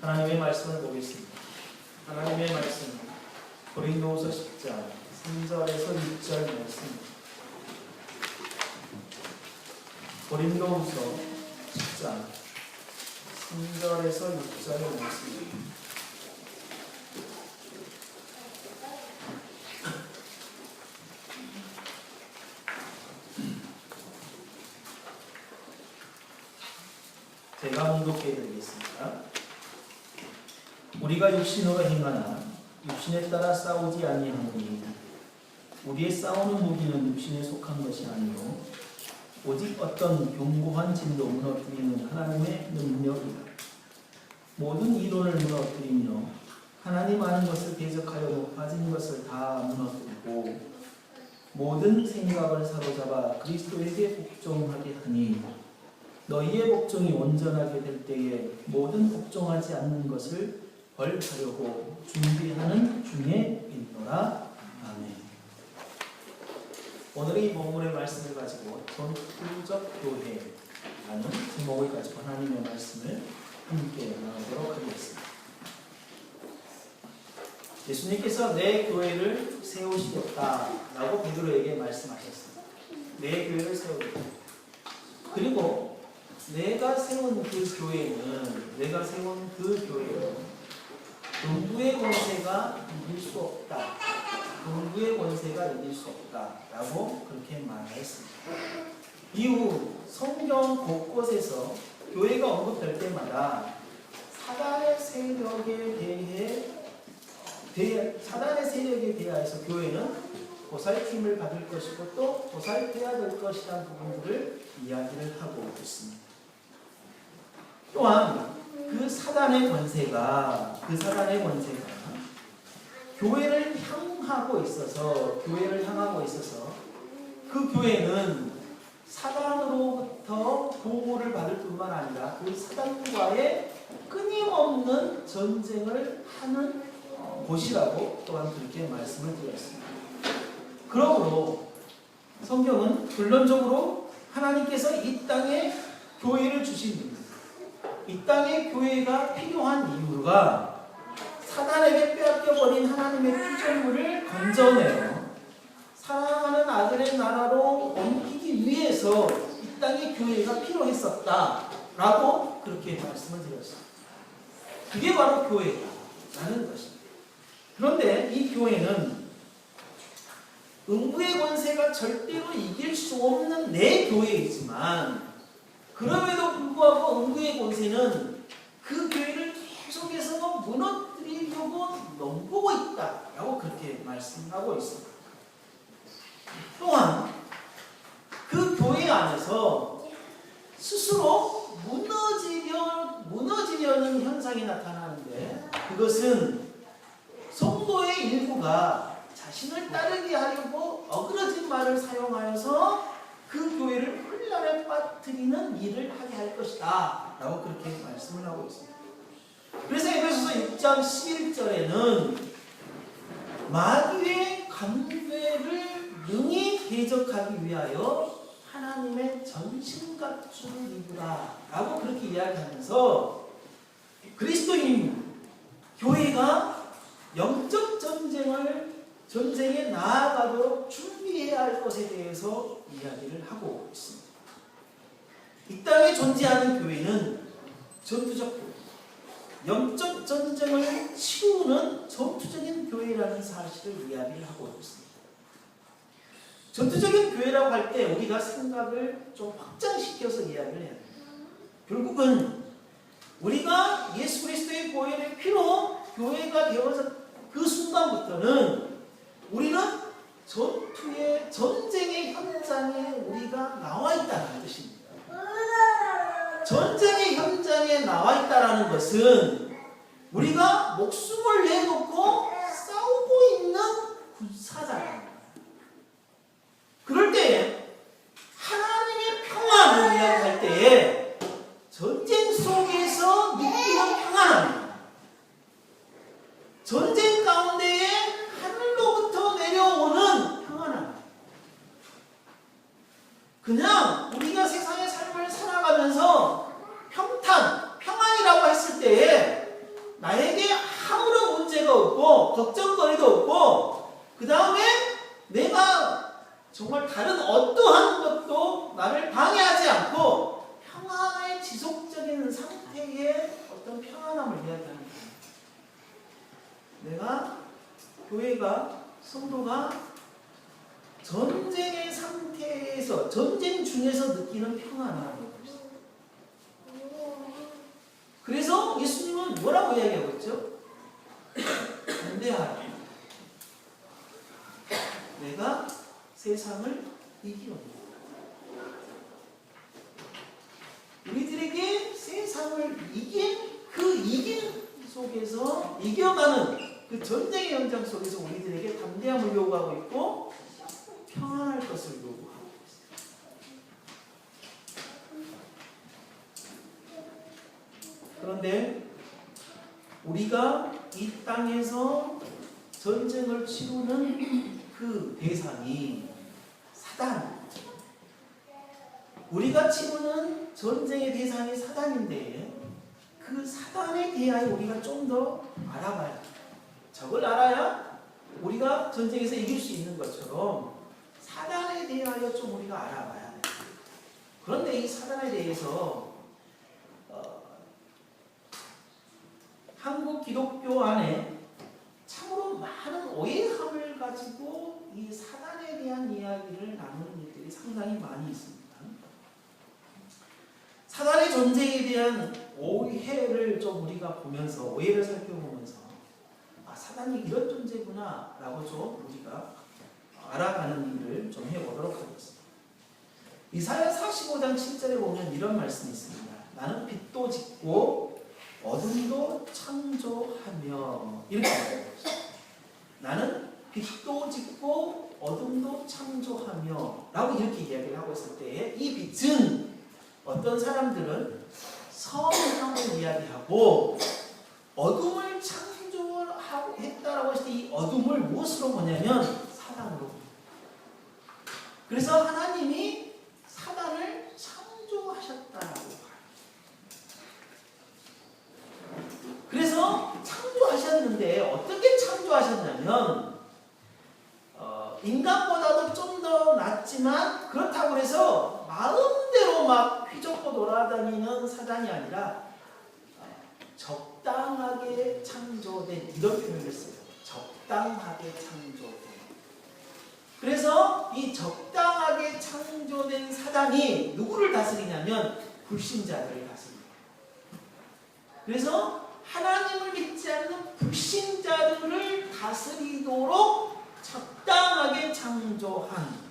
하나님의 말씀을 보겠습니다. 하나님의 말씀 고린도후서 10장 3절에서 6절 말씀. 고린도후서 10장 3절에서 6절의 말씀. 제가 봉독해 드리겠습니다. 우리가 육신으로 행하나 육신에 따라 싸우지 아니하노니 우리의 싸우는 무기는 육신에 속한 것이 아니요 오직 어떤 견고한 진도 무너뜨리는 하나님의 능력이다. 모든 이론을 무너뜨리며 하나님 아는 것을 대적하여 높아진 것을 다 무너뜨리고 모든 생각을 사로잡아 그리스도에게 복종하게 하니 너희의 복종이 온전하게 될 때에 모든 복종하지 않는 것을 벌하려고 준비하는 중에 있노라. 아멘. 오늘 이 본문의 말씀을 가지고 전투적 교회라는 제목을 가지고 하나님의 말씀을 함께 나누도록 하겠습니다. 예수님께서 내 교회를 세우시겠다라고 베드로에게 말씀하셨습니다. 내 교회를 세우겠다. 그리고 내가 세운 그 교회는 음부의 권세가 이길 수 없다. 음부의 권세가 이길 수 없다라고 그렇게 말했습니다. 이후 성경 곳곳에서 교회가 언급될 때마다 사단의 세력에 대하여서 교회는 보살핌을 받을 것이고 또 보살펴야 될 것이라는 부분들을 이야기를 하고 있습니다. 또한 그 사단의 권세가 교회를 향하고 있어서 그 교회는 사단으로부터 보호를 받을 뿐만 아니라 그 사단과의 끊임없는 전쟁을 하는 곳이라고 또한 그렇게 말씀을 드렸습니다. 그러므로 성경은 결론적으로 하나님께서 이 땅에 교회를 주신 이유, 이 땅에 교회가 필요한 이유가 사단에게 빼앗겨버린 하나님의 피조물을 건져내어 사랑하는 아들의 나라로 옮기기 위해서 이 땅에 교회가 필요했었다라고 그렇게 말씀을 드렸습니다. 그게 바로 교회라는 것입니다. 그런데 이 교회는 음부의 권세가 절대로 이길 수 없는 내 교회이지만 그럼에도 불구하고 음부의 권세는 그 교회를 계속해서 무너뜨리려고 넘보고 있다라고 그렇게 말씀하고 있습니다. 또한 그 교회 안에서 스스로 무너지려는 현상이 나타나는데 그것은 성도의 일부가 자신을 따르게 하려고 어그러진 말을 사용하여서 그 교회를 혼란에 빠뜨리는 일을 하게 할 것이다 라고 그렇게 말씀을 하고 있습니다. 그래서 에베소서 6장 11절에는 마귀의 간괴를 능히 대적하기 위하여 하나님의 전신갑주를 입으라 라고 그렇게 이야기하면서 그리스도인 교회가 영적 전쟁에 나아가도록 준비해야 할 것에 대해서 이야기를 하고 있습니다. 이 땅에 존재하는 교회는 전투적 교회, 영적 전쟁을 치우는 전투적인 교회라는 사실을 이야기를 하고 있습니다. 전투적인 교회라고 할 때 우리가 생각을 좀 확장시켜서 이야기를 해야 됩니다. 결국은 우리가 예수 그리스도의 보혈의 피로 교회가 되어서 그 순간부터는 우리는 전쟁의 현장에 우리가 나와 있다는 뜻입니다. 전쟁의 현장에 나와 있다는 것은 우리가 목숨을 내놓고 싸우고 있는 군사잖아요. 그럴 때에 하나님의 평안을 이야기할 때에 전쟁 속에서 느끼는 평안합니다. 전쟁 가운데에 하늘로부터 내려오는 평안함. 그냥 우리가 세상의 삶을 살아가면서 평안이라고 했을 때에 어떤 평안함을 이야기하는 거예요. 내가 교회가 성도가 전쟁의 상태에서 전쟁 중에서 느끼는 평안함을 그래서 예수님은 뭐라고 이야기하고 있죠? 담대하라. 내가 세상을 이기노니. 우리들에게 세상을 이긴 속에서 이겨가는 그 전쟁의 현장 속에서 우리들에게 담대함을 요구하고 있고 평안할 것을 요구하고 있습니다. 그런데 우리가 이 땅에서 전쟁을 치르는 그 대상이 사단. 우리가 치르는 전쟁의 대상이 사단인데 그 사단에 대하여 우리가 좀 더 알아봐야 돼요. 저걸 알아야 우리가 전쟁에서 이길 수 있는 것처럼 사단에 대하여 좀 우리가 알아봐야 돼요. 그런데 이 사단에 대해서 한국 기독교 안에 참으로 많은 오해함을 가지고 이 사단에 대한 이야기를 나누는 일들이 상당히 많이 있습니다. 사단의 존재에 대한 오해를 좀 우리가 보면서 오해를 살펴보면서 사단이 이런 존재구나 라고 좀 우리가 알아가는 일을 좀 해보도록 하겠습니다. 이사야 45장 7절에 보면 이런 말씀이 있습니다. 나는 빛도 짓고 어둠도 창조하며 이렇게 말하고 있습니다. 나는 빛도 짓고 어둠도 창조하며 라고 이렇게 이야기를 하고 있을 때 이 빛은 어떤 사람들은 성령을 이야기하고 어둠을 창조했다라고 했을 때 이 어둠을 무엇으로 보냐면 사단으로. 그래서 하나님이 사단을 창조하셨다라고 봐요. 그래서 창조하셨는데 어떻게 창조하셨냐면 인간보다도 좀 더 낫지만 그렇다고 해서 마음대로 막 휘젓고 돌아다니는 사단이 아니라 적당하게 창조된 이런 표현을 써요. 적당하게 창조된. 그래서 이 적당하게 창조된 사단이 누구를 다스리냐면 불신자들을 다스립니다. 그래서 하나님을 믿지 않는 불신자들을 다스리도록 적당하게 창조한.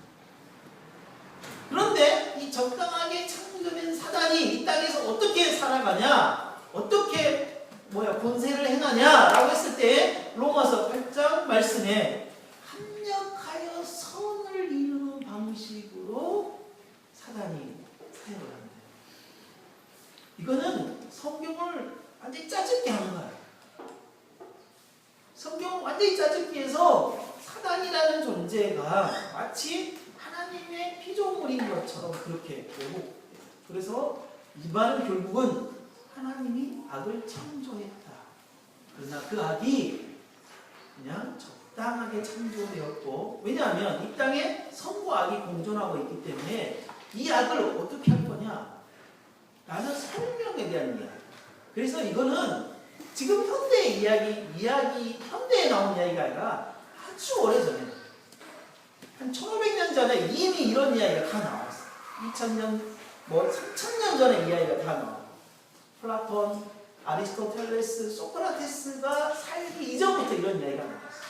그런데 이 적당하게 창조된 사단이 이 땅에서 어떻게 살아가냐, 어떻게 권세를 행하냐라고 했을 때 로마서 8장 말씀에 합력하여 선을 이루는 방식으로 사단이 사역을 합니다. 이거는 성경을 완전히 짜증게 하는 거예요. 성경을 완전히 짜증게 해서 사단이라는 존재가 마치 하나님의 피조물인 것처럼 그렇게 되고, 그래서 이 말은 결국은 하나님이 악을 창조했다. 그러나 그 악이 그냥 적당하게 창조되었고, 왜냐하면 이 땅에 선과 악이 공존하고 있기 때문에 이 악을 어떻게 할 거냐? 라는 설명에 대한 이야기. 그래서 이거는 지금 현대의 현대에 나온 이야기가 아니라 아주 오래전에, 한 1500년 전에 이미 이런 이야기가 다 나왔어요. 2000년, 3000년 전에 이야기가 다 나와요. 플라톤, 아리스토텔레스, 소크라테스가 살기 이전부터 이런 이야기가 나왔어요.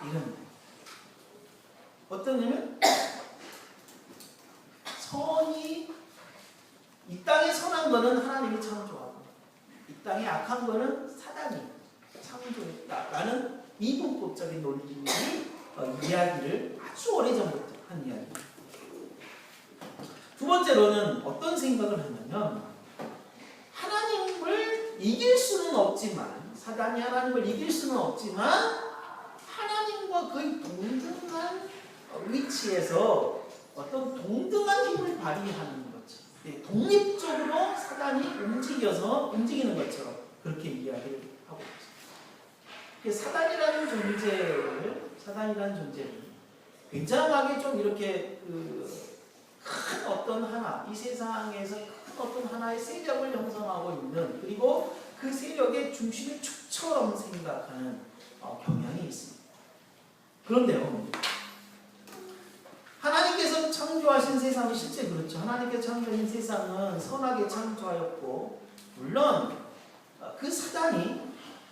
이런 이야기. 어떠냐면 선이, 이 땅에 선한 거는 하나님이 창조하고 이 땅에 악한 거는 사단이 창조했다라는 이분법적인 논리들이 이야기를 아주 오래전부터 한 이야기입니다. 두 번째로는 어떤 생각을 하냐면, 하나님을 이길 수는 없지만, 사단이 하나님을 이길 수는 없지만 하나님과 거의 동등한 위치에서 어떤 동등한 힘을 발휘하는 거죠. 독립적으로 사단이 움직이는 것처럼 그렇게 이야기를 하고 있습니다. 사단이라는 존재를 굉장하게 좀 이렇게 큰 어떤 하나, 이 세상에서 큰 어떤 하나의 세력을 형성하고 있는, 그리고 그 세력의 중심의 축처럼 생각하는 경향이 있습니다. 그런데요, 하나님께서 창조하신 세상이 실제 그렇죠. 하나님께서 창조하신 세상은 선하게 창조하였고, 물론 그 사단이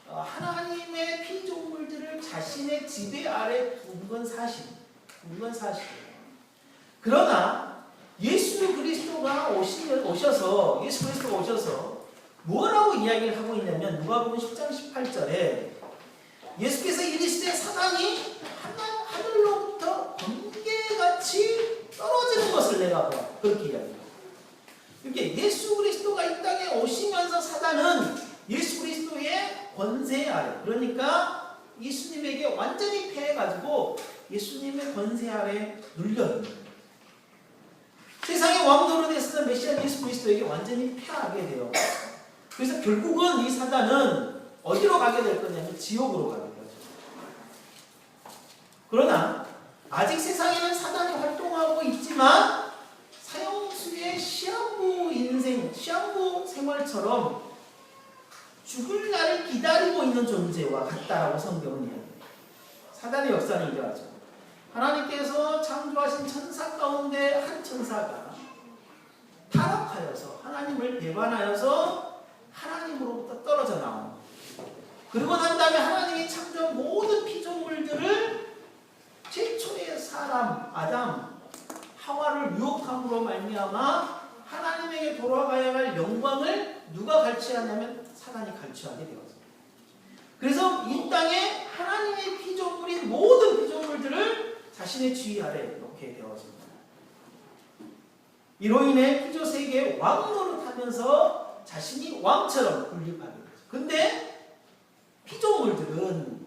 하나님의 피조물들을 자신의 지배 아래 둔 건 사실이에요. 그러나 예수 그리스도가 오셔서 뭐라고 이야기를 하고 있냐면, 누가복음 10장 18절에 예수께서 이르시되 사단이 하늘로부터 번개같이 떨어지는 것을 내가 보았다. 그렇게 이야기합니다. 이렇게 예수 그리스도가 이 땅에 오시면서 사단은 예수 그리스도의 권세 아래, 그러니까 예수님에게 완전히 패해가지고 예수님의 권세 아래 눌려있는 거예요. 세상의 왕도로 됐었던 메시아 예수 그리스도에게 완전히 패하게 돼요. 그래서 결국은 이 사단은 어디로 가게 될 거냐면 지옥으로 가게 되죠. 그러나 아직 세상에는 사단이 활동하고 있지만 사형수의 시한부 생활처럼 죽을 날을 기다리고 있는 존재와 같다라고 성경은 이야기해요. 사단의 역사는 이러하죠. 하나님께서 창조하신 천사 가운데 한 천사가 타락하여서 하나님을 배반하여서 하나님으로부터 떨어져 나옵니다. 그리고 난 다음에 하나님이 창조한 모든 피조물들을 최초의 사람 아담 하와를 유혹함으로 말미암아 하나님에게 돌아가야 할 영광을 누가 갈취하냐면 사단이 갈취하게 되었습니다. 그래서 이 땅에 하나님의 피조물인 모든 피조물들을 자신의 지휘 아래 놓게 되었습니다. 이로 인해 피조세계의 왕 노릇하면서 자신이 왕처럼 군림하게 되죠. 근데 피조물들은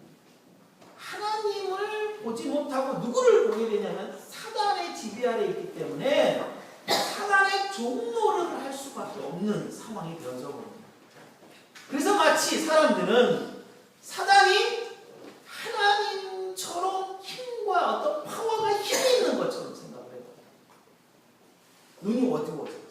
하나님을 보지 못하고 누구를 보게 되냐면 사단의 지배 아래 있기 때문에 사단의 종노릇을 할 수밖에 없는 상황이 되어져 버립니다. 그래서 마치 사람들은 사단이 하나님처럼 힘과 어떤 파워가 힘이 있는 것처럼 생각을 해요. 눈이 어두워져요.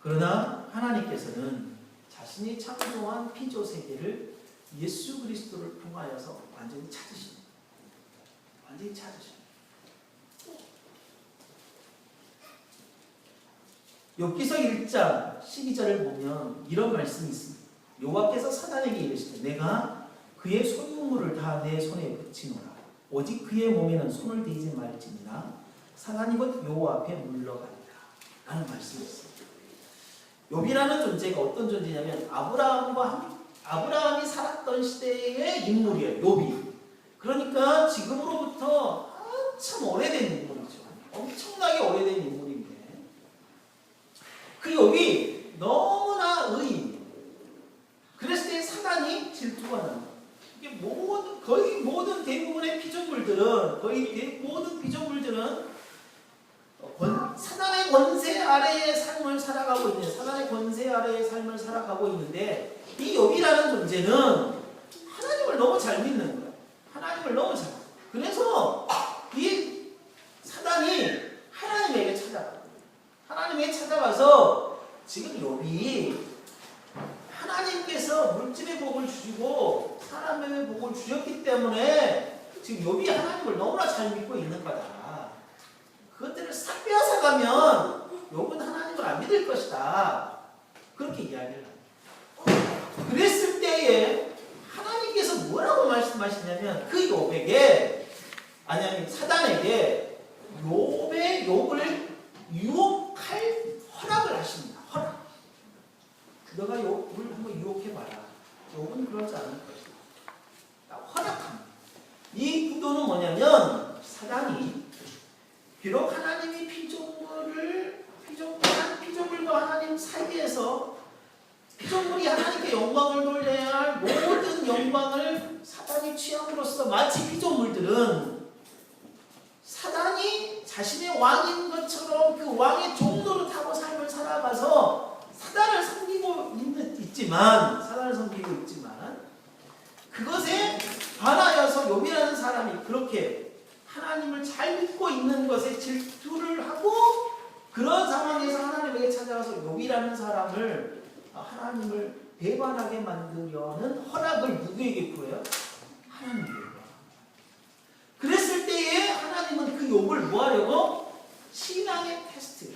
그러나 하나님께서는 자신이 창조한 피조 세계를 예수 그리스도를 통하여서 완전히 찾으십니다. 완전히 찾으십니다. 욥기서 1장 12절을 보면 이런 말씀이 있습니다. 여호와께서 사단에게 이르시되 내가 그의 소유물을 다 내 손에 붙이노라. 오직 그의 몸에는 손을 대지 말지니라. 사단이 곧 여호와 앞에 물러가리라. 라는 말씀이 있습니다. 욥이라는 존재가 어떤 존재냐면 아브라함이 살았던 시대의 인물이에요. 욥이. 그러니까 지금으로부터 한참 오래된 인물이죠. 엄청나게 오래된 인물인데 그 욥이 너무나 의인. 그랬을 때 사단이 질투가 납니다. 이게 거의 모든 대부분의 피조물들은 사단의 권세 아래의 삶을 살아가고 있는데 이 욥이라는 존재는 하나님을 너무 잘 믿는 거예요. 하나님을 너무 잘. 그래서 이 사단이 하나님에게 찾아가서 지금 욥이 하나님께서 물질의 복을 주시고 사람의 복을 주셨기 때문에 지금 욥이 하나님을 너무나 잘 믿고 있는 거다. 그것들을 싹 빼앗아가면 욥은 하나님을 안 믿을 것이다. 그렇게 이야기를 합니다. 그랬을 때에 하나님께서 뭐라고 말씀하시냐면 그 사단에게 욥을 유혹할 허락을 하십니다. 허락. 너가 욥을 한번 유혹해봐라. 욥은 그러지 않을 것이다. 허락합니다. 이 구도는 뭐냐면 사단이 비록 하나님이 피조물과 하나님 사이에서 피조물이 하나님께 영광을 돌려야 할 모든 영광을 사단이 취함으로써 마치 피조물들은 사단이 자신의 왕인 것처럼 그 왕의 종노릇 하고 삶을 살아가서 사단을 섬기고 있지만 그것에 반하여서 욥이라는 사람이 그렇게 하나님을 잘 믿고 있는 것에 질투를 하고 그런 상황에서 하나님에게 찾아와서 욥이라는 사람을 하나님을 배반하게 만들려는 허락을 누구에게 구해요? 하나님에게. 그랬을 때에 하나님은 그 욥을 뭐 하려고? 신앙의 테스트,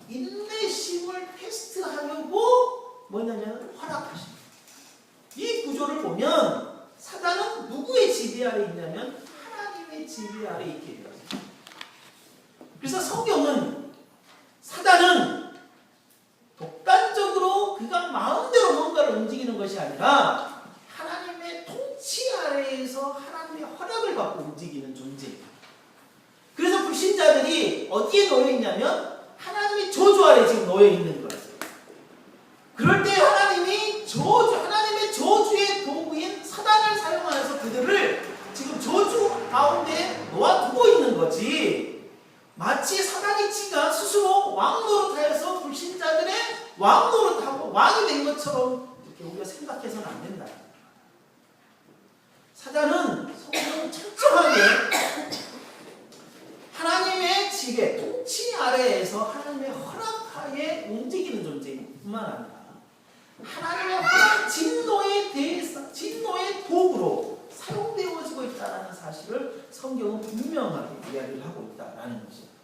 인내심을 테스트하려고 뭐냐면 허락하십니다. 이 구조를 보면 사단은 누구의 지배 아래 있냐면 하나님의 지배 아래 있게 되어요. 그래서 성경은 사단은 독단적으로 그가 마음대로 뭔가를 움직이는 것이 아니라 하나님의 통치 아래에서 하나님의 허락을 받고 움직이는 존재입니다. 그래서 불신자들이 어디에 놓여 있냐면 하나님의 저주 아래 지금 놓여 있는 거예요. 그럴 때 하나님의 저주의 도구인 사단을 사용하여서 그들을 지금 저주 가운데 놓아두고 있는 거지. 마치 사단이 지가 스스로 왕노릇하여서 불신자들의 왕노릇하고 왕이 된 것처럼 이렇게 우리가 생각해서는 안 된다. 사단은 성경은 철저하게 하나님의 지배, 통치 아래에서 하나님의 허락하에 움직이는 존재일 뿐만 아니라 하나님의 허락 진노에 대해서 진노의 도구로 사용되어지고 있다는 사실을 성경은 분명하게 이야기를 하고 있다는 것입니다.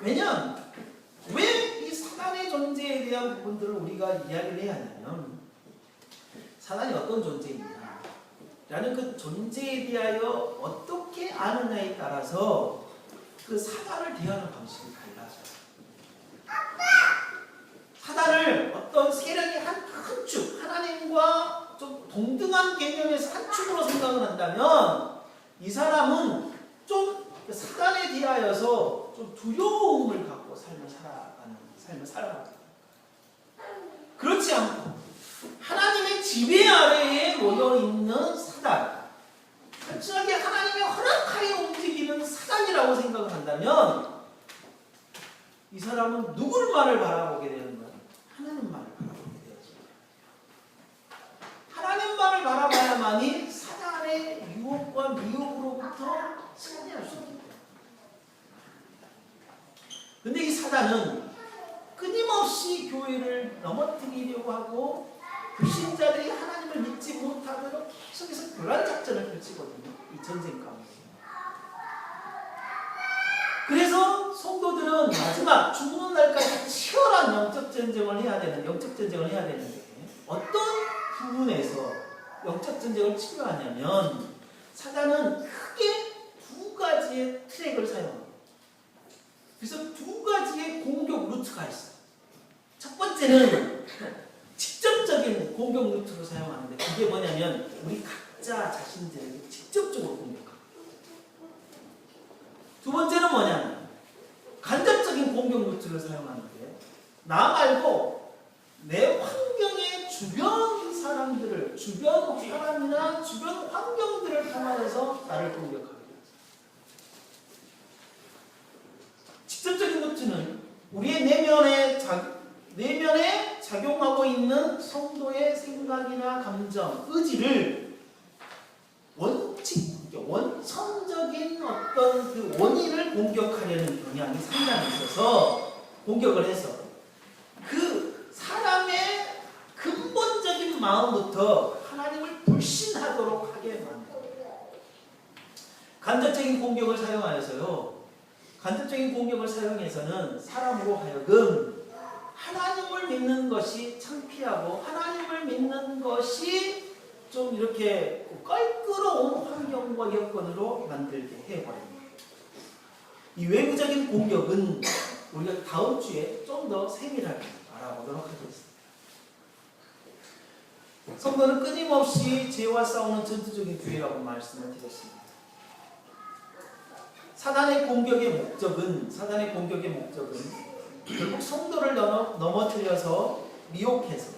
왜냐하면 왜 이 사단의 존재에 대한 부분들을 우리가 이야기를 해야 하냐면 사단이 어떤 존재이냐 라는 그 존재에 대하여 어떻게 아느냐에 따라서 그 사단을 대하는 방식이 달라져요. 사단을 어떤 세력이 한 큰 축, 하나님과 좀 동등한 개념에서 한 축으로 생각을 한다면 이 사람은 좀 사단에 대하여서 좀 두려움을 갖고 삶을 살아가는 그렇지 않고 하나님의 지배 아래에 놓여있는 사단, 단순하게 하나님의 허락하에 움직이는 사단이라고 생각을 한다면 이 사람은 누굴만을 바라보게 되는 거예요? 하나님만을 바라보게 되어집니다. 하나님만을 바라봐야만이 사단의 유혹과 미혹으로부터 승리할 수 있습니다. 근데 이 사단은 끊임없이 교회를 넘어뜨리려고 하고 불신자들이 하나님을 믿지 못하도록 계속해서 교란 작전을 펼치거든요. 이 전쟁 가운데. 그래서 성도들은 마지막 죽는 날까지 치열한 영적 전쟁을 해야 되는데 어떤 부분에서 영적 전쟁을 치료하냐면 사단은 크게 두 가지의 트랙을 사용합니다. 그래서 두 가지의 공격 루트가 있어요. 첫 번째는 직접적인 공격 루트로 사용하는데 그게 뭐냐면 우리 각자 자신들에게 직접적으로 공격합니다. 두 번째는 뭐냐면 간접적인 공격 루트를 사용하는데 나 말고 내 환경의 주변 사람들을 주변 사람이나 주변 환경들을 통하여서 나를 공격하게 됩니다. 직접적인 루트는 우리의 내면에 작용하고 있는 성도의 생각이나 감정, 의지를 원천적인 어떤 그 원인을 공격하려는 경향이 상당히 있어서 공격을 해서 그 사람의 근본적인 마음부터 하나님을 불신하도록 하게 만듭니다. 간접적인 공격을 사용해서는 사람으로 하여금 하나님을 믿는 것이 창피하고 하나님을 믿는 것이 좀 이렇게 껄끄러운 환경과 여건으로 만들게 해버립니다. 이 외부적인 공격은 우리가 다음 주에 좀 더 세밀하게 알아보도록 하겠습니다. 성도는 끊임없이 죄와 싸우는 전투적인 교회라고 말씀을 드렸습니다. 사단의 공격의 목적은 결국 성도를 넘어뜨려서 미혹해서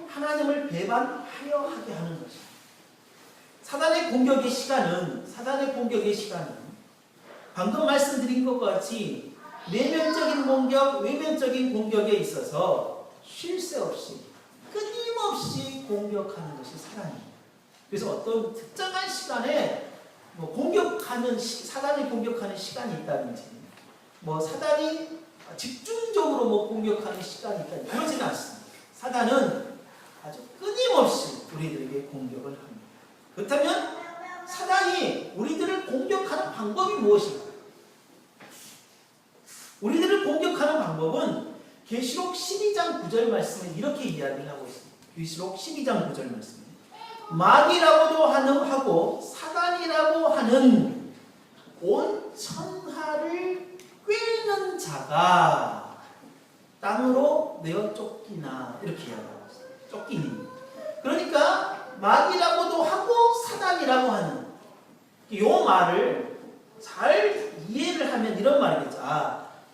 하나님을 배반하여 하게 하는 것입니다. 사단의 공격의 시간은 방금 말씀드린 것 같이 내면적인 공격, 외면적인 공격에 있어서 쉴 새 없이 끊임없이 공격하는 것이 사단입니다. 그래서 어떤 특정한 시간에 사단이 공격하는 시간이 있다든지 사단이 집중적으로 공격하는 시간이 있다. 그러지는 않습니다. 사단은 아주 끊임없이 우리들에게 공격을 합니다. 그렇다면 사단이 우리들을 공격하는 방법이 무엇인가? 우리들을 공격하는 방법은 계시록 12장 9절 말씀에 이렇게 이야기를 하고 있습니다. 계시록 12장 9절 말씀에 마귀라고도 하고 사단이라고 하는 온 천하를 꿰는 자가 땅으로 내어 쫓기나 이렇게 이야기하고 있습니다. 쫓기니. 그러니까 마귀라고도 하고 사단이라고 하는 이 말을 잘 이해를 하면 이런 말이겠죠.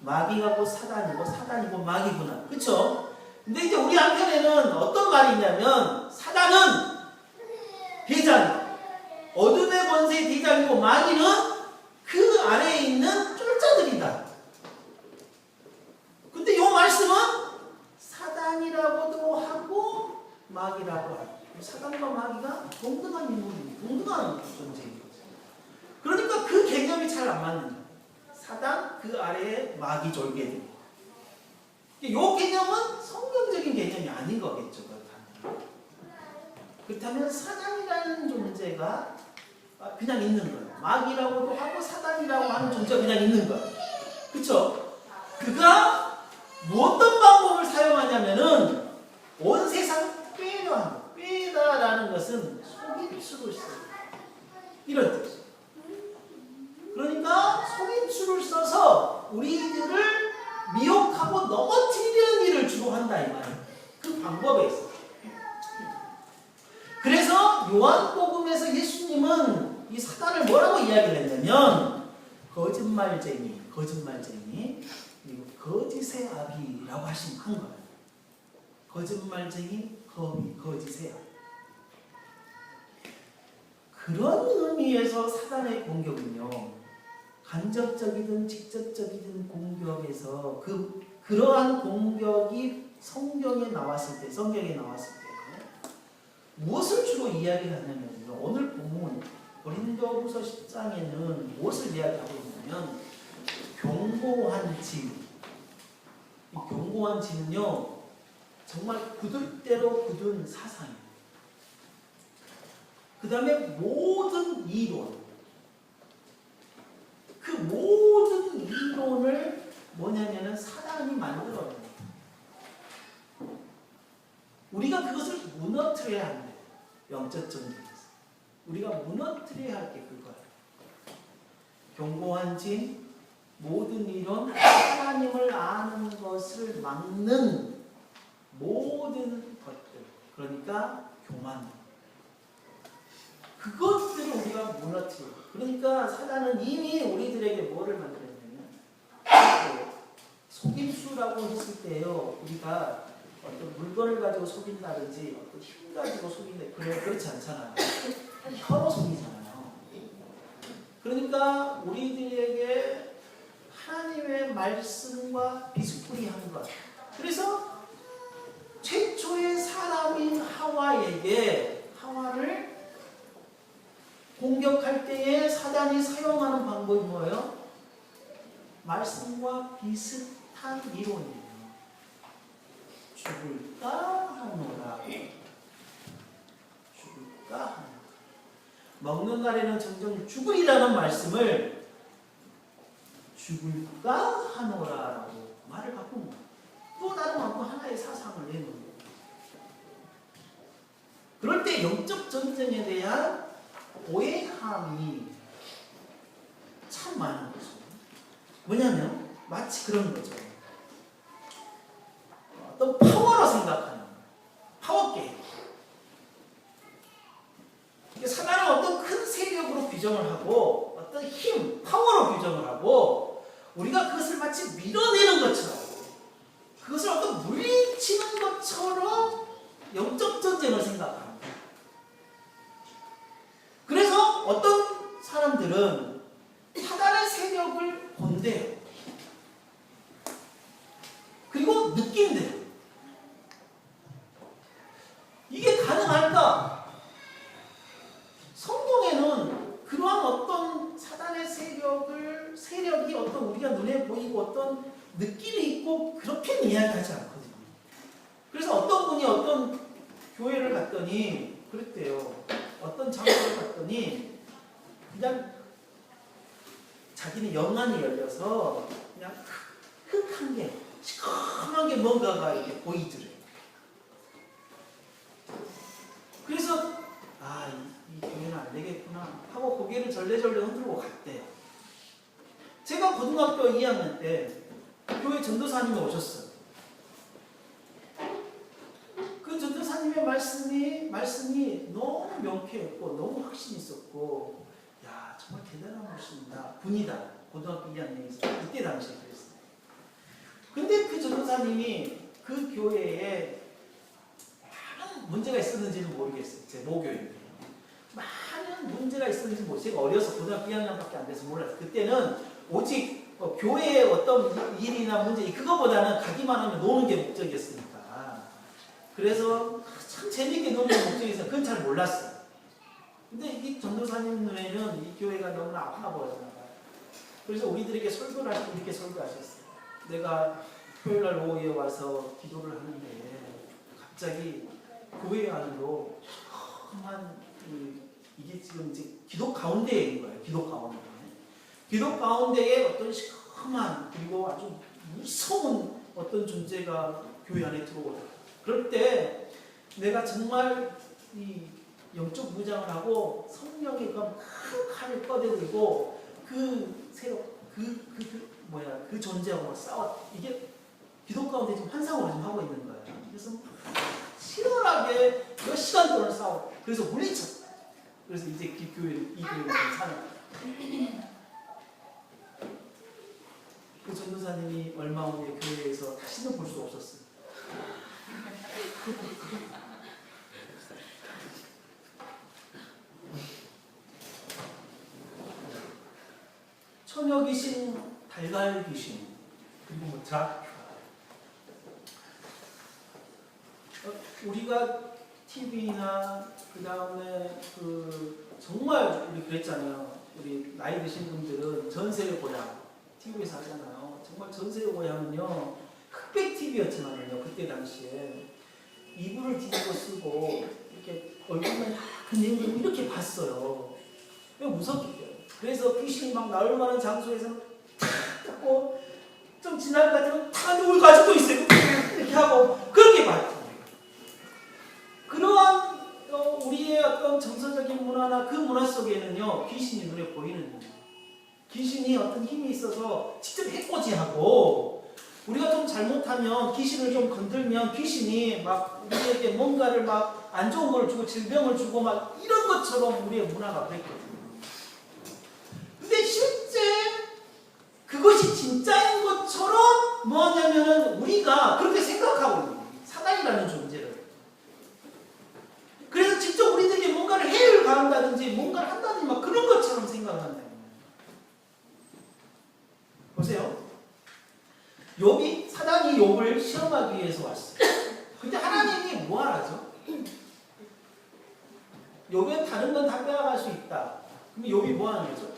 마귀하고 사단이고 사단이고 마귀구나. 그렇죠? 근데 이제 우리 한편에는 어떤 말이 있냐면 사단은 대장, 어둠의 권세의 대장이고 마귀는 그 아래에 있는 쫄자들이다. 근데 이 말씀은 사단이라고도 하고 마귀라고 하고 사단과 마귀가 동등한 인물입니다. 동등한 존재인 거죠. 그러니까 그 개념이 잘 안 맞는 거예요. 사단 그 아래에 마귀 졸개들. 이 개념은 성경적인 개념이 아닌 거겠죠. 그렇다면 사단이라는 존재가 그냥 있는 거예요. 마귀라고도 하고 사단이라고 하는 존재가 그냥 있는 거예요. 그렇죠? 그가 어떤 방법을 사용하냐면은 온 세상을 꿰려 하는 거예요. 꿰다라는 것은 속임수를 써요. 이런 뜻이에요. 그러니까 속임수를 써서 우리들을 미혹하고 넘어뜨리는 일을 주로 한다 이 말이에요. 그 방법에 있어요. 그래서 요한복음에서 예수님은 이 사단을 뭐라고 이야기를 했냐면 거짓말쟁이 그리고 거짓의 아비라고 한 거예요. 거짓말쟁이, 거짓의 아비. 그런 의미에서 사단의 공격은요, 간접적이든 직접적이든 공격에서 그러한 공격이 성경에 나왔을 때 무엇을 주로 이야기를 하냐면요, 오늘 본문 고린도후서 10장에는 무엇을 이야기하고 있냐면 견고한 진. 이 견고한 진은요, 정말 굳을 대로 굳은 사상이에요. 그 다음에 모든 이론, 그 모든 이론을 뭐냐면은 사단이 만들어요. 우리가 그것을 무너뜨려야 합니다. 영적 전쟁에서 우리가 무너뜨려야 할 게 그거예요. 견고한 진, 모든 이론, 하나님을 아는 것을 막는 모든 것들, 그러니까 교만, 그것들을 우리가 무너뜨려. 그러니까 사단은 이미 우리들에게 뭐를 만들었냐면 속임수라고 했을 때요, 우리가 어떤 물건을 가지고 속인다든지 어떤 힘 가지고 속인다, 그렇지 않잖아요. 혀로 속이잖아요. 그러니까 우리들에게 하나님의 말씀과 비스무리한 것. 그래서 최초의 사람인 하와를 공격할 때에 사단이 사용하는 방법이 뭐예요? 말씀과 비슷한 이론이에요. 죽을까 하노라. 죽을까 하노라. 먹는 날에는 점점 죽으리라는 말씀을 죽을까 하노라라고 말을 바꾼 거예요. 또 다른 하나의 사상을 내놓은 거예요. 그럴 때 영적 전쟁에 대한 오해함이 참 많은 거죠. 뭐냐면 마치 그런 거죠. 어떤 파워로 생각하는 거예요. 파워 게임. 사단은 어떤 큰 세력으로 규정을 하고 어떤 힘, 파워로 규정을 하고 우리가 그것을 마치 밀어내는 것처럼 그것을 어떤 물리치는 것처럼 영적 전쟁을 생각합니다. 그래서 어떤 사람들은 사단의 세력을 본대요. 그리고 느낀대요. 이게 가능할까? 성경에는 그러한 어떤 사단의 세력이 어떤 우리가 우리가 눈에 보이고 어떤 느낌이 있고 그렇게 이야기하지 않거든요. 그래서 어떤 분이 어떤 교회를 갔더니 그랬대요. 어떤 장소를 갔더니 그냥 자기는 영안이 열려서 그냥 흑한 게 시커먼 게 뭔가가 이렇게 보이더래요. 그래서 이 교회는 안 되겠구나 하고 고개를 절레절레 흔들고 갔대요. 제가 고등학교 2학년 때 교회 전도사님이 오셨어요. 그 전도사님의 말씀이 너무 명쾌했고 너무 확신이 있었고 야 정말 대단한 분이다. 고등학교 2학년에서 그때 당시에 그랬어요. 근데 그 전도사님이 그 교회에 많은 문제가 있었는지는 모르겠어요. 제 모교인데 많은 문제가 있었는지 모르겠어요. 제가 어려서 고등학교 2학년밖에 안 돼서 몰랐어요. 그때는 오직 교회의 어떤 일이나 문제 그거보다는 가기만 하면 노는 게 목적이었으니까 그래서 참 재밌게 노는 게 목적이어서 그건 잘 몰랐어요. 근데 이 전도사님 눈에는 이 교회가 너무나 아파 보였나 봐요. 그래서 우리들에게 설교를 하시고 이렇게 설교하셨어요. 내가 토요일날 오후에 와서 기도를 하는데 갑자기 교회 안으로 험한 이게 지금 이제 기도 가운데에 있는 거예요. 기도 가운데에 어떤 시커먼 그리고 아주 무서운 어떤 존재가 교회 안에 들어오더라. 그럴 때 내가 정말 이 영적 무장을 하고 성령의 그 칼을 꺼내들고 그 존재하고 싸워. 이게 기도 가운데 지금 환상으로 좀 하고 있는 거예요. 그래서 치열하게 몇 시간 동안 싸워. 그래서 물리쳤어요. 그래서 이제 이 교회를 사는. 그 전도사님이 얼마 후에 교회에서 다시는 볼 수 없었어요. 처녀 귀신, 달걀 귀신, 그리고 뭐 드라큘라. 우리가 TV나 그 다음에 정말 우리 그랬잖아요. 우리 나이 드신 분들은 전세의 고향 TV에서 하잖아요. 정말 전세의 고향은요 흑백 TV였지만요 그때 당시에 이불을 뒤집어 쓰고 이렇게 얼굴만 큰 내용을 이렇게 봤어요. 무섭기 때문에. 그래서 귀신이 막 나올 만한 장소에서는 탁 잡고 좀 지날 것 같으면 탁 누굴 가지고 있어요. 이렇게 하고 그렇게 봤죠. 그러한 우리의 어떤 정서적인 문화나 그 문화 속에는요 귀신이 눈에 보이는 거예요. 귀신이 어떤 힘이 있어서 직접 해코지하고 우리가 좀 잘못하면 귀신을 좀 건들면 귀신이 막 우리에게 뭔가를 막 안 좋은 걸 주고 질병을 주고 막 이런 것처럼 우리의 문화가 그랬거든요. 근데 실제 그것이 진짜인 것처럼 뭐냐면은 우리가 그렇게 생각하고 있는 거예요. 사단이라는 존재를. 그래서 직접 우리들에게 뭔가를 해를 가한다든지 뭔가를 한다든지 막 그런 것처럼 생각한다는 거예요. 보세요. 사단이 욥을 시험하기 위해서 왔어요. 근데 하나님이 뭐 하라죠? 욥의 다른 건 다 빼앗아갈 수 있다. 그럼 욥이 뭐 하는 거죠?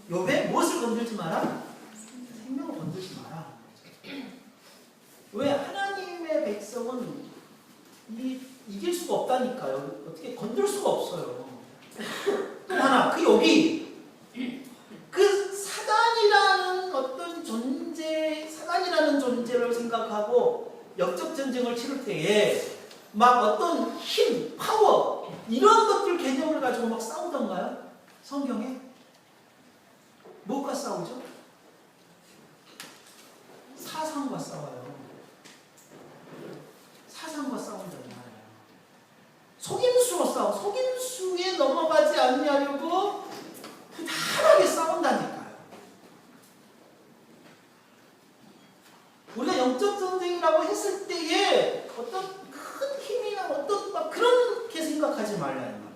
욥의 무엇을 건들지 마라? 생명을 건들지 마라. 왜? 하나님의 백성은 이길 수가 없다니까요. 어떻게 건들 수가 없어요. 또 하나, 그 욥이 그 사단이라는 어떤 사단이라는 존재를 생각하고 영적 전쟁을 치를 때에 막 어떤 힘, 파워 이런 것들 개념을 가지고 막 싸우던가요? 성경에? 무엇과 싸우죠? 사상과 싸워요. 사상과 싸운다는 말이에요. 속임수로 싸워. 속임수에 넘어가지 않으려고 부단하게 싸운다니까요. 우리가 영적 전쟁이라고 했을 때에 어떤 큰 힘이나 어떤 막 그렇게 생각하지 말라는 말이에요.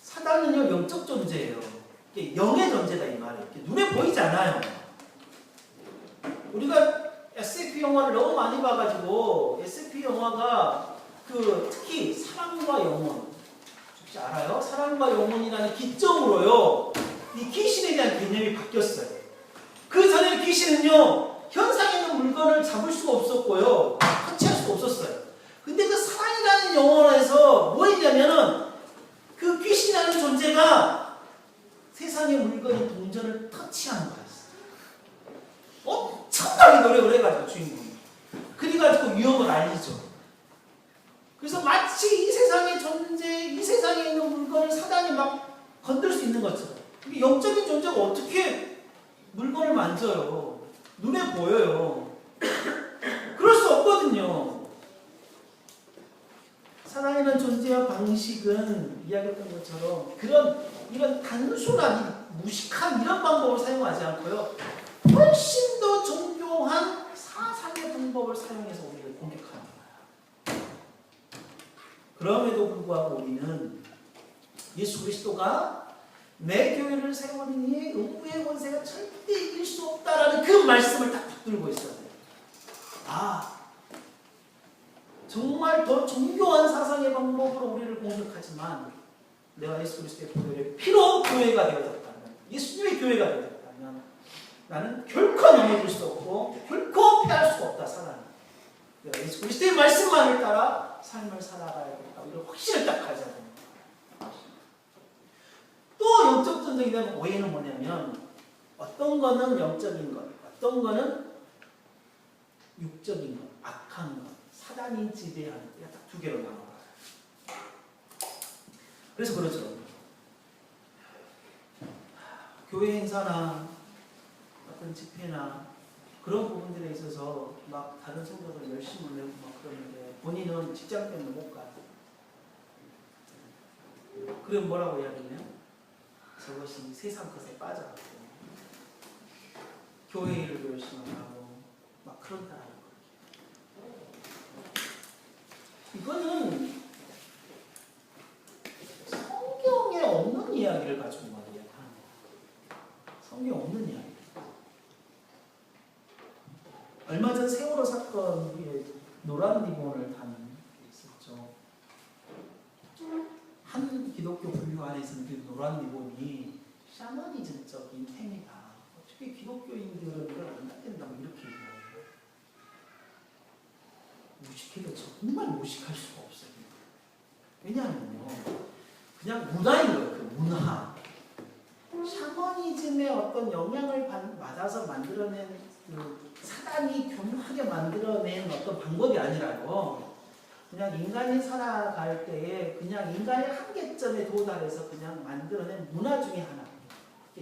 사단은요 영적 존재예요. 영의 존재다 이 말이에요. 눈에 보이지 않아요. 우리가 SF 영화를 너무 많이 봐가지고 SF 영화가 특히 사랑과 영혼 혹시 알아요? 사랑과 영혼이라는 기점으로요 이 귀신에 대한 개념이 바뀌었어요. 그 전에 귀신은요, 현상에 있는 물건을 잡을 수가 없었고요, 터치할 수가 없었어요. 근데 그 사랑이라는 영혼에서 뭐 했냐면은 그 귀신이라는 존재가 세상의 물건인 동전을 터치하는 거였어요. 엄청나게 노력을 해가지고 주인공이. 그래가지고 위험을 알리죠. 그래서 마치 이 세상의 존재, 이 세상에 있는 물건을 사단이 막 건들 수 있는 것처럼. 영적인 존재가 어떻게 물건을 만져요? 눈에 보여요. 그럴 수 없거든요. 사단이라는 존재와 방식은 이야기했던 것처럼 이런 단순한 무식한 이런 방법을 사용하지 않고요, 훨씬 더 정교한 사상의 방법을 사용해서 우리를 공격하는 거예요. 그럼에도 불구하고 우리는 예수 그리스도가 내 교회를 세우니 음부의 권세가 절대 이길 수 없다라는 그 말씀을 딱 붙들고 있어야 돼요. 정말 더 정교한 사상의 방법으로 우리를 공격하지만 내가 예수 그리스도의 보혈의 피로 교회가 되어졌다면, 예수님의 교회가 되어졌다면 나는 결코 넘어질 수 없고 결코 패할 수가 없다. 사단은 내가 예수 그리스도의 말씀만을 따라 삶을 살아가야겠다. 이런 확신을 딱 가져야 됩니다. 또 영적 전쟁에 대한 오해는 뭐냐면, 어떤 거는 영적인 것, 어떤 거는 육적인 것, 악한 것, 사단이 지배하는 것, 딱 두 개로 나눠요. 그래서 그렇죠. 교회 행사나 어떤 집회나 그런 부분들에 있어서 막 다른 성도들 열심히 내고 막 그러는데 본인은 직장 때문에 못 가요. 그럼 뭐라고 이야기해요? 저것이 세상 것에 빠져갖고 교회 일을 열심히 하고 막 그런다는 거예요. 이거는 성경에 없는 이야기를 가지고 말이야. 성경에 없는 이야기. 얼마 전 세월호 사건 위에 노란 리본을 단 게 있었죠. 한 기독교 분류 안에서는 그 노란 리본이 샤머니즘적인 행위다. 어떻게 기독교인들은 이걸 안 갖는다 뭐 이렇게 얘기해요. 무식해도 정말 무식할 수가 없어요. 왜냐하면요, 그냥 문화인 거예요. 그 문화. 샤머니즘의 어떤 영향을 받아서 만들어낸 그 사단이 교묘하게 만들어낸 어떤 방법이 아니라요. 그냥 인간이 살아갈 때에 그냥 인간의 한계점에 도달해서 그냥 만들어낸 문화 중에 하나.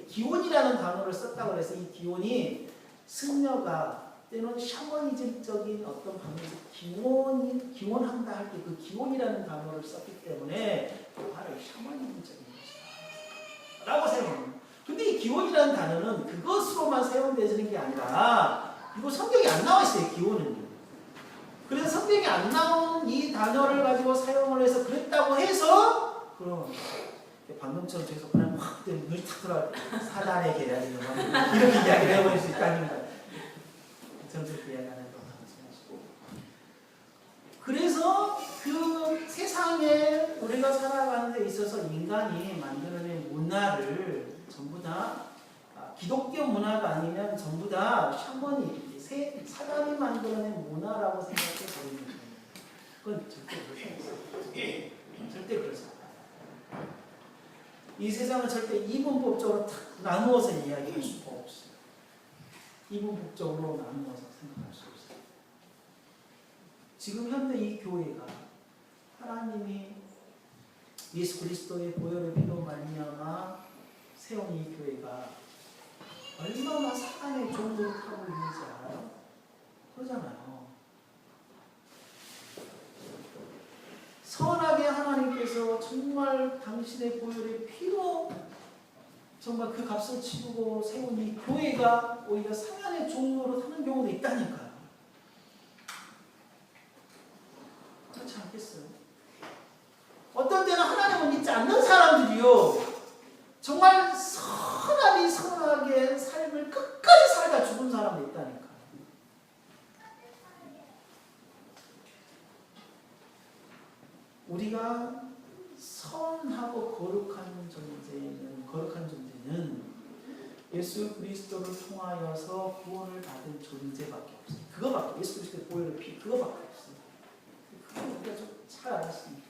기원이라는 단어를 썼다고 해서 이 기원이 승려가 때는 샤머니즘적인 어떤 방식, 기원한다 할 때 그 기원이라는 단어를 썼기 때문에 바로 샤머니즘적인 것이다 라고 생각합니다. 근데 이 기원이라는 단어는 그것으로만 사용되는 게 아니라 이거 성경에 안 나와 있어요. 기원은요. 그래서 성경에 안 나온 이 단어를 가지고 사용을 해서 그랬다고 해서 그럼 방금처럼 저기서 그냥 확 눈이 탁 들어갈 때 사단의 계략이 이렇게 이야기를 해버릴 수 있다는 거예요. 정적인 이야기하는 거 생각하시고. 그래서 그 세상에 우리가 살아가는 데 있어서 인간이 만들어낸 문화를 전부 다 기독교 문화가 아니면 전부 다 샤머니, 사단이 만들어낸 문화라고 생각해 버리는 거예요. 그건 절대 그렇지 않습니다. 절대 그렇지 않아요. 이 세상은 절대 이분법적으로 탁 나누어서 이야기할 수가 없어요. 이분법적으로 나누어서 생각할 수 없어요. 지금 현대 이 교회가 하나님이 예수 그리스도의 보혈의 피로 말미암아 세운 이 교회가 얼마나 사단의 종들을 타고 있는지 알아요? 그러잖아요. 선하게 하나님께서 정말 당신의 보혈의 피로 정말 그 값을 치르고 세운 이 교회가 오히려 사단의 종으로 타는 경우도 있다니까요. 그렇지 않겠어요? 어떤 때는 하나님을 믿지 않는 사람들이요, 정말 선하게 삶을 끝까지 살다 죽은 사람도 있다니까. 우리가 선하고 거룩한 존재는 예수 그리스도를 통하여서 구원을 받은 존재밖에 없어요. 그거밖에, 예수 그리스도의 보혈의 피, 그거밖에 없어요. 그걸 우리가 좀 잘 알았습니다.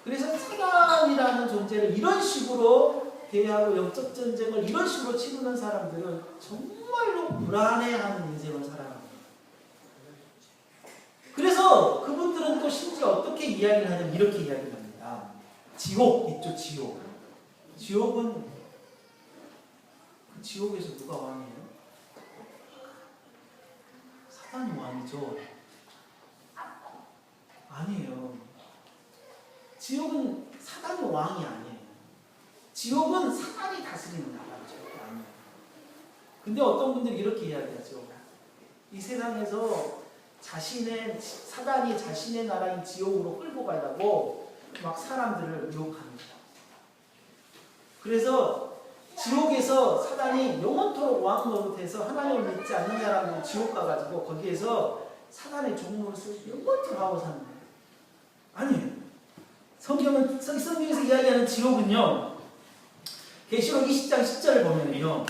그래서 사단이라는 존재를 이런 식으로 대하고 영적 전쟁을 이런 식으로 치르는 사람들은 정말로 불안해하는 인생을 살아갑니다. 그래서 그분들은 또 심지어 어떻게 이야기를 하냐면 이렇게 이야기를 합니다. 지옥 있죠, 지옥. 지옥은 그 지옥에서 누가 왕이에요? 사단이 왕이죠. 아니에요. 지옥은 사단이 왕이 아니에요. 지옥은 사단이 다스리는 나라죠. 아니에요. 근데 어떤 분들이 이렇게 이야기하죠. 이 세상에서 사단이 자신의 나라인 지옥으로 끌고 가려고 막 사람들을 유혹합니다. 그래서 지옥에서 사단이 영원토록 왕 노릇해서 하나님을 믿지 않는 사람들이 지옥 가가지고 거기에서 사단의 종로를 영원토록 하고 사는 거예요. 아니에요. 성경에서 이야기하는 지옥은요, 계시록 20장 10절을 보면요,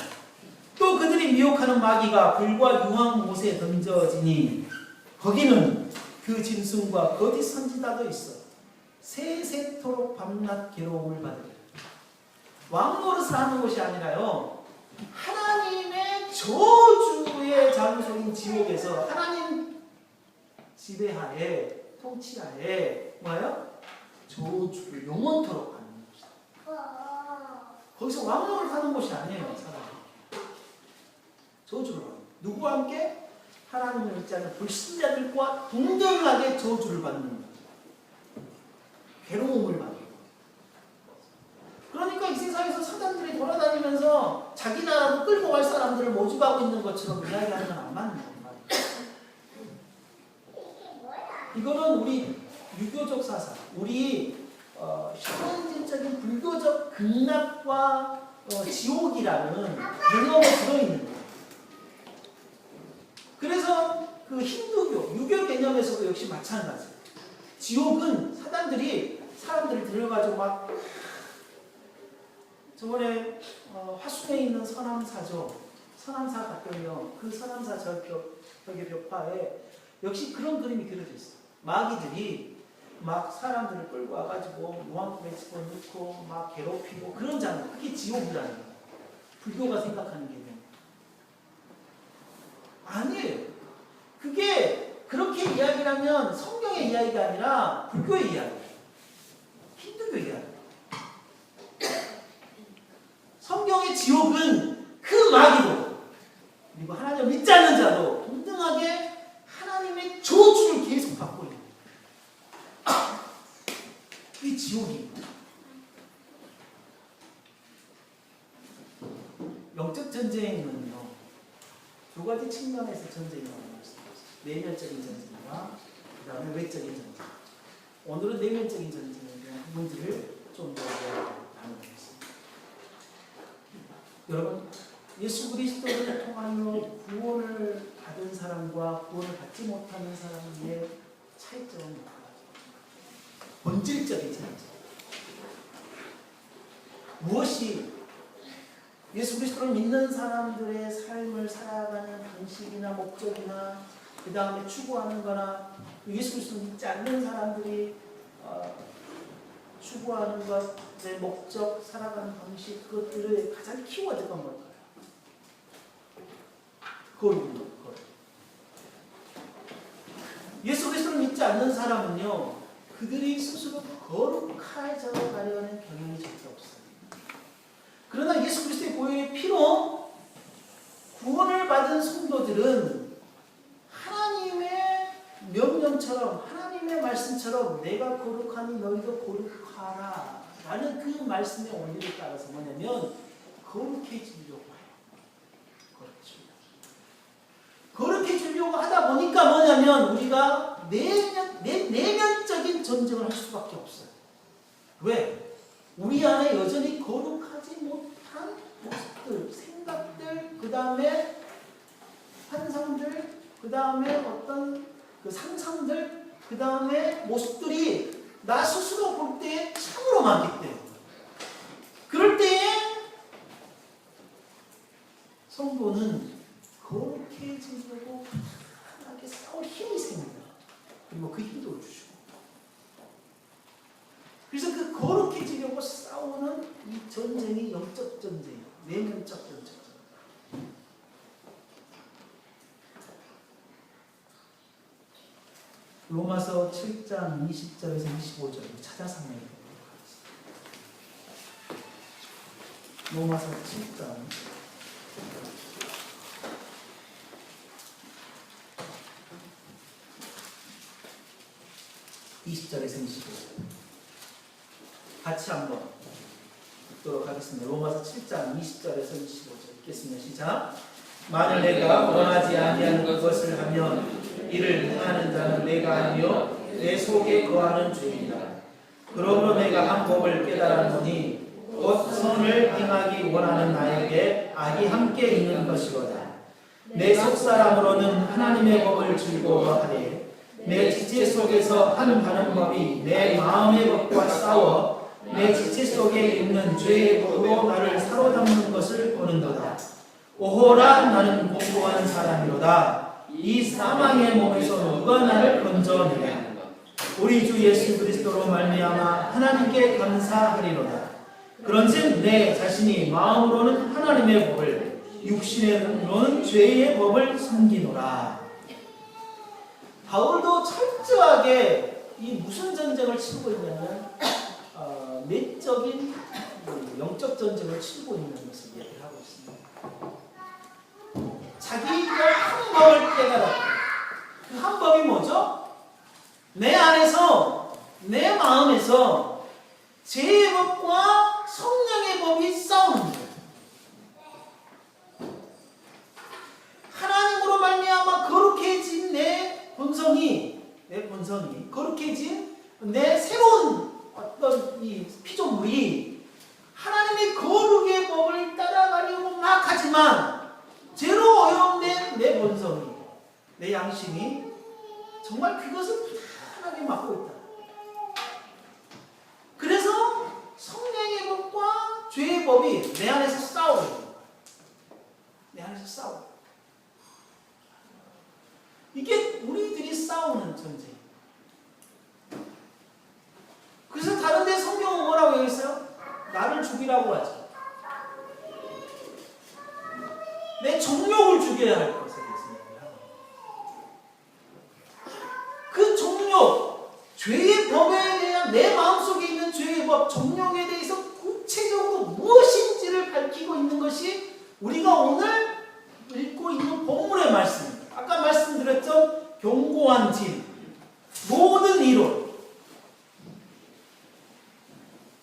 또 그들이 미혹하는 마귀가 불과 유황 못에 던져지니 거기는 그 짐승과 거짓 선지자도 있어 세세토록 밤낮 괴로움을 받으리라. 왕노릇을 하는 것이 아니라요, 하나님의 저주의 장소인 지옥에서 하나님 지배하에, 통치하에 뭐예요? 저주를 영원토록 하는 것이다. 거기서 왕노릇을 하는 것이 아니에요. 사람이 저주를 받는, 누구와 함께? 하나님을 믿지 않는 불신자들과 동등하게 저주를 받는 거죠. 괴로움을 받는 거죠. 그러니까 이 세상에서 사단들이 돌아다니면서 자기 나라로 끌고 갈 사람들을 모집하고 있는 것처럼 이야기하는 건 안 맞는 거예요. 이거는 우리 유교적 사상, 우리 신앙적인 불교적 극락과 지옥이라는 개념에 들어있는 거예요. 그래서 그 힌두교, 유교 개념에서도 역시 마찬가지예요. 지옥은 사단들이 사람들을 들여가지고 막, 저번에 화순에 있는 서남사죠. 서남사 갔더니요, 그 서남사 벽의 벽화에 역시 그런 그림이 그려져 있어요. 마귀들이 막 사람들을 끌고 와가지고 유황불에 집어넣고 막 괴롭히고 그런 장면, 그게 지옥이라는 거예요. 불교가 생각하는 개념. 아니에요. 그게 그렇게 이야기를 하면 성경의 이야기가 아니라 불교의 이야기예요. 힌두교 이야기. 성경의 지옥은 그 마귀도 그리고 하나님을 믿지 않는 자도 동등하게 하나님의 저주를 계속 받고 있는 거예요. 그게 지옥입니다. 영적 전쟁은요, 두 가지 측면에서 전쟁이 나옵니다. 내면적인 전쟁과 그 다음에 외적인 전쟁. 오늘은 내면적인 전쟁에 대한 부분들을 좀 더 나누겠습니다. 여러분, 예수 그리스도를 통하여 구원을 받은 사람과 구원을 받지 못하는 사람의 차이점은 뭐가? 본질적인 차이점. 무엇이 예수 그리스도를 믿는 사람들의 삶을 살아가는 방식이나 목적이나 그 다음에 추구하는 거나 예수 그리스도를 믿지 않는 사람들이 추구하는 것의 목적, 살아가는 방식, 그것들의 가장 키워드가 뭘까요? 거룩입니다. 예수 그리스도를 믿지 않는 사람은요, 그들이 스스로 거룩해져 가려는 경향이 절대 없어요. 그러나 예수 그리스도의 보혈의 피로 구원을 받은 성도들은 하나님의 명령처럼, 하나님의 말씀처럼 내가 거룩하니 너희도 거룩하라 라는 그 말씀의 원리를 따라서 뭐냐면 거룩해지려고 해요. 거룩해지려고 하다 보니까 뭐냐면 우리가 내면적인 전쟁을 할 수밖에 없어요. 왜? 우리 안에 여전히 거룩하지 못한 모습들, 생각들, 그 다음에 환상들, 그 다음에 어떤 그 상상들, 그 다음에 모습들이 나 스스로 볼 때 참으로 많기 때문에 성도는 거룩해지려고 하나님께 싸울 힘이 생깁니다. 그리고 그 힘도 주시고. 그래서 그 거룩해지려고 싸우는 이 전쟁이 영적 전쟁이에요. 내면적 전쟁. 로마서 7장 20절에서 25절 찾아서 한번 읽어보도록 하겠습니다. 로마서 7장 20절에서 25절 같이 한번 읽도록 하겠습니다. 로마서 7장 20절에서 25절 읽겠습니다. 시작. 만일 내가 원하지 아니하는 것을 하면 이를 행하는 자는 내가 아니요 내 속에 거하는 죄이다. 그러므로 내가 한 법을 깨달았노니 곧 선을 행하기 원하는 나에게 악이 함께 있는 것이로다. 내 속사람으로는 하나님의 법을 즐거워하되 내 지체 속에서 하는 법이 내 마음의 법과 싸워 내 지체 속에 있는 죄의 법으로 나를 사로잡는 것을 보는도다. 오호라 나는 공고한 사람이로다. 이 사망의 몸에서 누가 나를 건져내랴. 우리 주 예수 그리스도로 말미암아 하나님께 감사하리로다. 그런즉 내 자신이 마음으로는 하나님의 법을 육신으로는 죄의 법을 섬기노라. 바울도 철저하게 이 무슨 전쟁을 치르고 있냐면 내적인 영적 전쟁을 치르고 있는 것을 얘기를 하고 있습니다. 자기가 한 법을 깨달았고 그 한 법이 뭐죠? 내 안에서 내 마음에서 죄의 법과 성령의 법이 싸우는 거예요. 하나님으로 말미암아 거룩해진 내 본성이 거룩해진 내 새로운 어떤 이 피조물이 하나님의 거룩의 법을 따라가려고 막 하지만 죄로 오염된 내 본성이, 내 양심이 정말 그것을 편하게 막고 있다. 그래서 성령의 법과 죄의 법이 내 안에서 싸워요. 내 안에서 싸워요. 이게 우리들이 싸우는 전쟁. 그래서 다른 데 성경은 뭐라고 얘기했어요? 나를 죽이라고 하죠. 내 정욕을 죽여야 할 것에 대해서 얘기를 하고 그 정욕, 죄의 법에 대한 내 마음속에 있는 죄의 법, 정욕에 대해서 구체적으로 무엇인지를 밝히고 있는 것이 우리가 오늘 읽고 있는 본문의 말씀입니다. 아까 말씀드렸죠? 견고한 진, 모든 이론,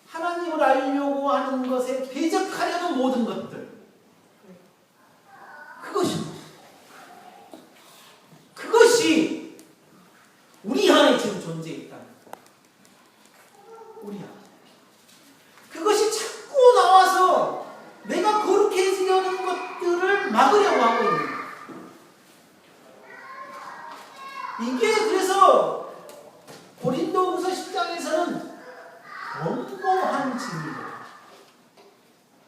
하나님을 알려고 하는 것에 대적하려는 모든 것들, 그것이 우리 안에 지금 존재해 있다는 거예요. 우리 안에. 그것이 자꾸 나와서 내가 거룩해지려는 것들을 막으려고 하고 있는 거예요. 이게 그래서 고린도후서 10장에서는 견고한 진리예요.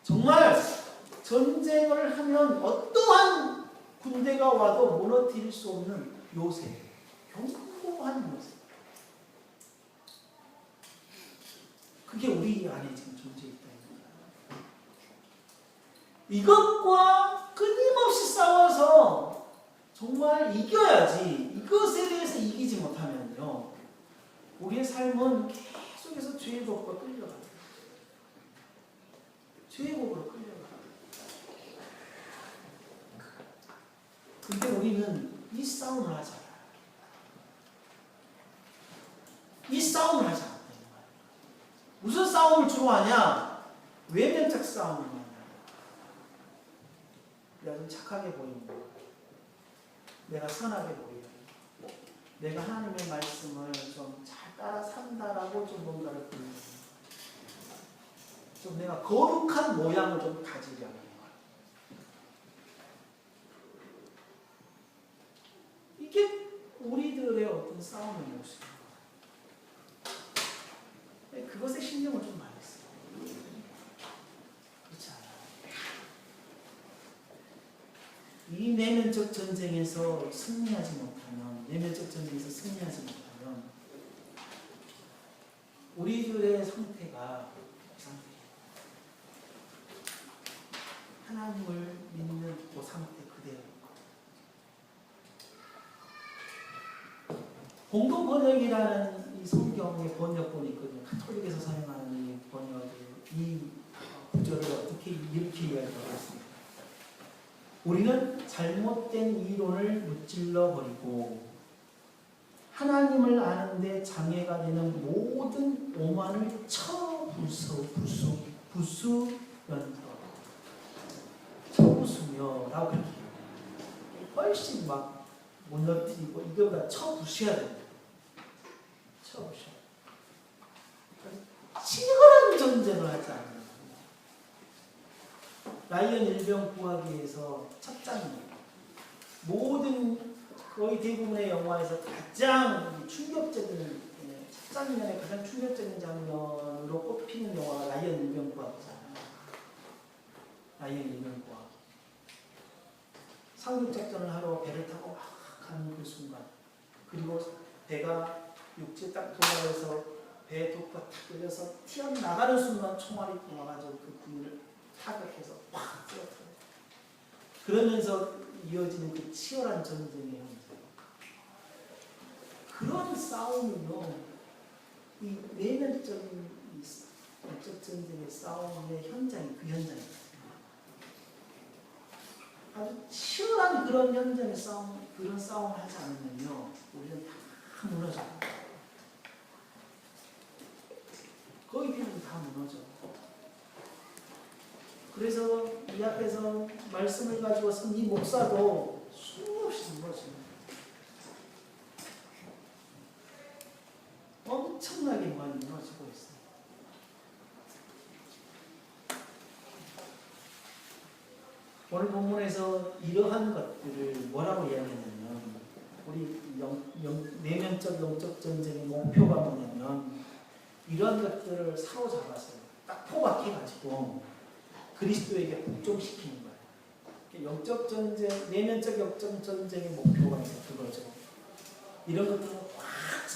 정말 전쟁을 하면 어떠한 군대가 와도 무너뜨릴 수 없는 요새, 견고한 요새. 그게 우리 안에 지금 존재해 있다는 거예요. 이것과 끊임없이 싸워서 정말 이겨야지. 이것에 대해서 이기지 못하면요, 우리의 삶은 계속해서 죄의 법과 끌려가요. 죄의 법으로 끌려가요. 근데 우리는 이 싸움을 하지 않아요. 이 싸움을 하지 않아요. 무슨 싸움을 주로 하냐? 외면적 싸움을 하냐? 내가 좀 착하게 보이는 거, 내가 선하게 보이는 거, 내가 하나님의 말씀을 좀 잘 따라 산다라고 좀 뭔가를 보이는 거, 좀 내가 거룩한 모양을 좀 가지려는 거. 이게 우리들의 어떤 싸움의 모습이에요. 그것에 신경을 좀 많이 써요. 그렇지 않아요? 내면적 전쟁에서 승리하지 못하면 우리들의 상태가 하나님을 믿는 그 상태 그대로. 공동 번역이라는 이 성경의 번역본이 있거든요. 카톨릭에서 사용하는 이 번역을, 이 구절을 어떻게 이렇게 이야기하고 있습니다. 우리는 잘못된 이론을 무찔러 버리고 하나님을 아는데 장애가 되는 모든 오만을 쳐부수며라고 그렇게 훨씬 막 무너뜨리고 이거보다 쳐부셔야 됩니다. 쳐부셔. 치열한 전쟁을 하지 않는 라이언 일병 구하기에서 첫 장면, 모든 거의 대부분의 영화에서 가장 충격적인 첫 장면에 가장 충격적인 장면으로 꼽히는 영화가 라이언 일병 구하기잖아요. 라이언 일병 구하기. 상륙 작전을 하러 배를 타고 막 가는 그 순간, 그리고 배가 육지에 딱 돌아가서 배에 독과 탁 걸려서 튀어나가는 순간 총알이 돌아가지고 그 군인을 타격해서 팍 쓰러뜨려요. 그러면서 이어지는 그 치열한 전쟁의 현장. 그런 싸움은요, 이 내면적인 영적 전쟁의 싸움의 현장이 그 현장입니다. 아주 치열한 그런 현장의 싸움, 그런 싸움을 하지 않으면요, 우리는 다 무너져요. 거의 대부분 다 무너져. 그래서 이 앞에서 말씀을 가지고 선 이 목사도 수없이 무너집니다. 엄청나게 많이 무너지고 있어요. 오늘 본문에서 이러한 것들을 뭐라고 이야기하냐면, 우리 내면적 영적 전쟁의 목표가 뭐냐면, 이러한 것들을 사로잡아서 딱 포박해가지고 그리스도에게 복종시키는 거예요. 영적 전쟁, 내면적 영적 전쟁의 목표가 있어요. 그거죠. 이런 것들을 꽉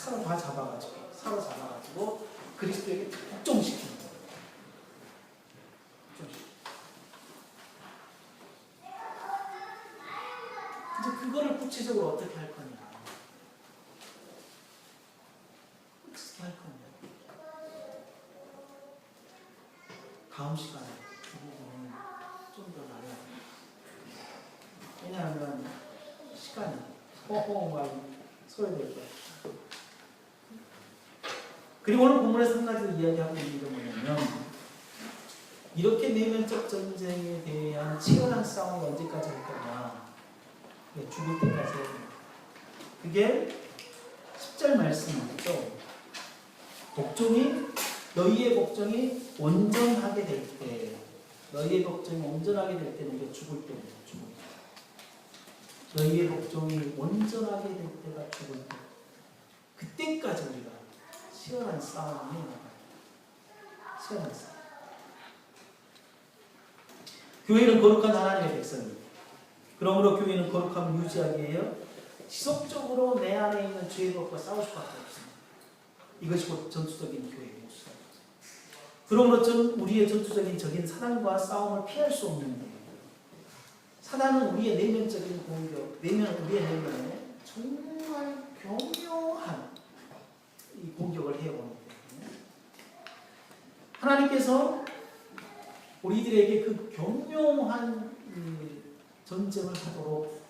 사로잡아가지고 그리스도에게 복종시키는 거예요. 이제 그거를 구체적으로 어떻게 할 거냐? 어떻게 할 거냐? 다음 시간에 그 부분은 좀 더 나눠야 됩니다. 왜냐하면 시간이 많이 소요될 거예요. 그리고 오늘 본문에서 한 가지 이야기하고 있는 게 뭐냐면, 이렇게 내면적 전쟁에 대한 치열한 싸움이 언제까지 할 거냐? 죽을 때까지 해야 됩니다. 그게 10절 말씀이죠. 너희의 복종이 온전하게 될 때, 너희의 복종이 온전하게 될 때는 이게 죽을 때입니다. 죽을 때. 너희의 복종이 온전하게 될 때가 죽을 때. 그때까지 우리가 치열한 싸움이 나가요. 치열한 싸움. 교회는 거룩한 하나님의 백성입니다. 그러므로 교회는 거룩함을 유지하기 위해 지속적으로 내 안에 있는 죄의 것과 싸울 수밖에 없습니다. 이것이 곧 전투적인 교회의 모습입니다. 그러므로 우리의 전투적인 적인 사단과 싸움을 피할 수 없는데, 사단은 우리의 내면적인 공격, 우리의 내면에 정말 교묘한 이 공격을 해오는데, 하나님께서 우리들에게 그 교묘한 전쟁을 하도록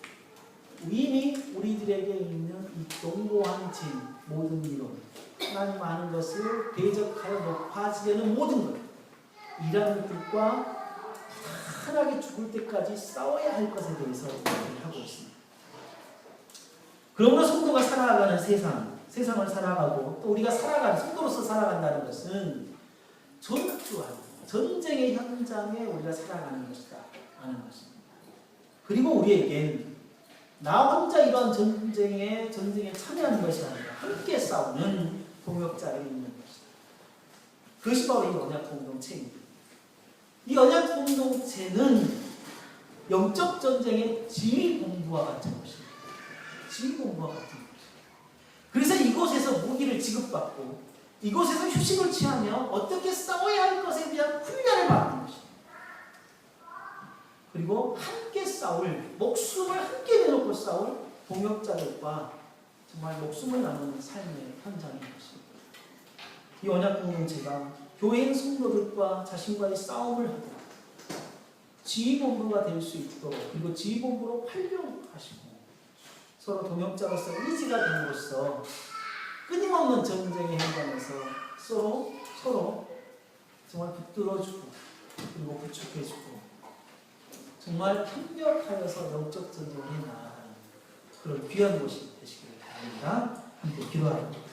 이미 우리들에게 있는 이 견고한 진, 모든 이론, 하나님 아는 것을 대적하여 높아지려는 모든 것, 이런 것들과 편하게 죽을 때까지 싸워야 할 것에 대해서 이야기를 하고 있습니다. 그러므로 성도가 살아가는 세상을 살아가고 또 우리가 성도로서 살아간다는 것은 전쟁의 현장에 우리가 살아가는 것이다 하는 것입니다. 그리고 우리에겐 나 혼자 이러한 전쟁에 참여하는 것이 아니라 함께 싸우는 동역자가 있는 것이다. 그것이 바로 이 언약 공동체입니다. 이 언약 공동체는 영적 전쟁의 지휘본부와 같은 것입니다. 지휘본부와 같은 것입니다. 그래서 이곳에서 무기를 지급받고 이곳에서 휴식을 취하며 어떻게 싸워야 할 것에 대한 훈련을 받는 것입니다. 그리고 함께 싸울, 목숨을 함께 내놓고 싸울 동역자들과 정말 목숨을 나누는 삶의 현장인 것입니다. 이 언약 공동체가 교회 성도들과 자신과의 싸움을 하고 지휘본부가 될 수 있도록, 그리고 지휘본부로 활용하시고 서로 동역자로서 의지가 됨으로써 끊임없는 전쟁의 현장에서 서로 정말 붙들어주고 그리고 부축해주고 정말 협력하여서 영적 전쟁에 나아가는 그런 귀한 곳이 되시길 바랍니다. 함께 기도하겠습니다.